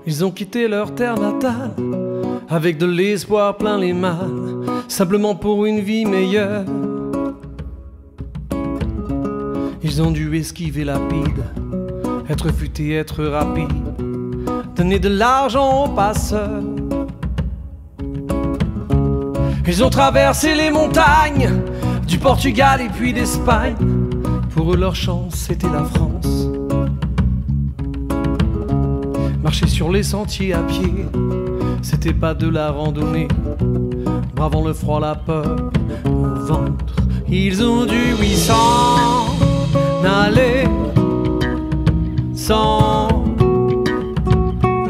Ils ont quitté leur terre natale avec de l'espoir plein les mains, simplement pour une vie meilleure. Ils ont dû esquiver la bide, être futés, être rapides, donner de l'argent aux passeurs. Ils ont traversé les montagnes du Portugal et puis d'Espagne. Pour eux leur chance c'était la France. Marcher sur les sentiers à pied, c'était pas de la randonnée. Bravant le froid, la peur au ventre, ils ont dû, oui, s'en aller, s'en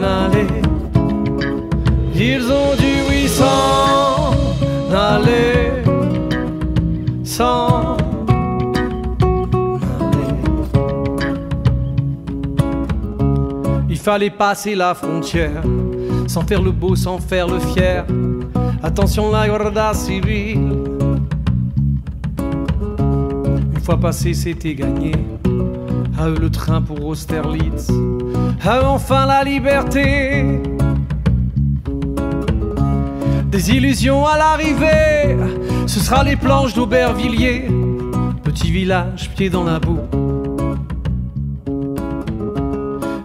aller. Ils ont dû, oui, s'en aller, s'en aller. Il fallait passer la frontière, sans faire le beau, sans faire le fier. Attention la guarda civile. Une fois passé, c'était gagné. À eux le train pour Austerlitz, à eux enfin la liberté. Des illusions à l'arrivée, ce sera les planches d'Aubervilliers. Petit village, pied dans la boue.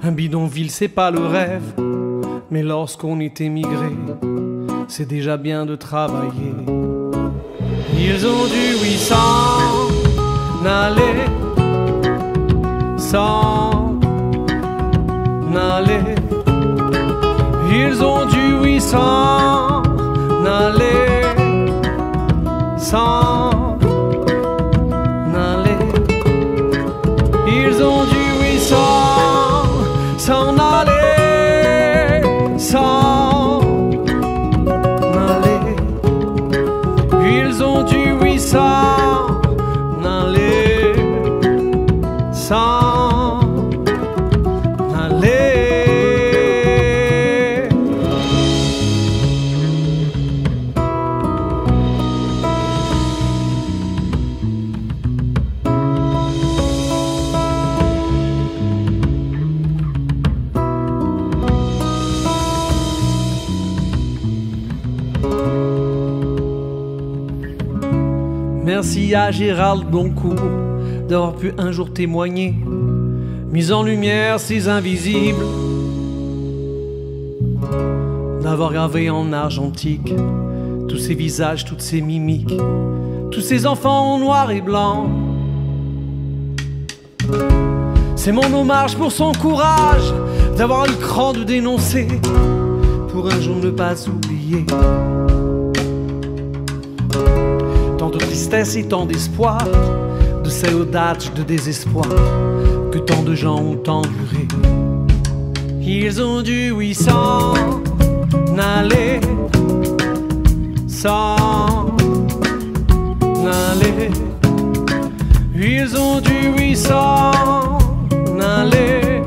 Un bidonville, c'est pas le rêve, mais lorsqu'on est émigré, c'est déjà bien de travailler. Ils ont dû, oui, s'en aller, s'en aller. Ils ont dû, oui, s'en aller, s'en aller. Ils ont dû, oui, s'en aller, s'en aller. Ils ont dû, oui, s'en aller, s'en aller. Merci à Gérald Goncourt d'avoir pu un jour témoigner, mis en lumière ces invisibles, d'avoir gravé en argentique tous ces visages, toutes ces mimiques, tous ces enfants en noir et blanc. C'est mon hommage pour son courage d'avoir le cran de dénoncer, pour un jour ne pas oublier. Tant de tristesse et tant d'espoir, de saudade, de désespoir, que tant de gens ont enduré. Ils ont dû, oui, s'en aller, s'en aller. Ils ont dû, oui, s'en aller,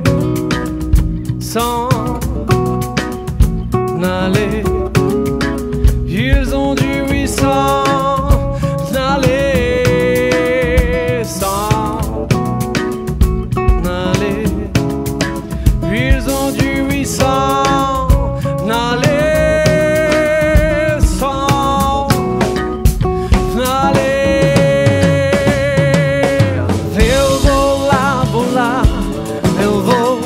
s'en aller. Ils ont dû, oui, s'en aller, s'en aller. Ils ont dû, oui, s'en aller, s'en aller. Eu vou lá, eu vou,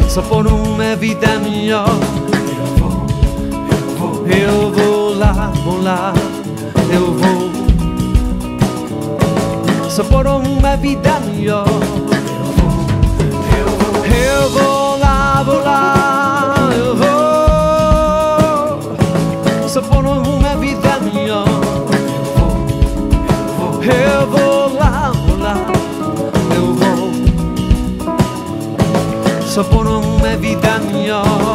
só por uma vida melhor. Eu vou lá, eu vou, só por uma vida melhor. Eu vou lá, eu vou, só por uma vida melhor. Eu vou lá, eu vou, só por uma vida melhor.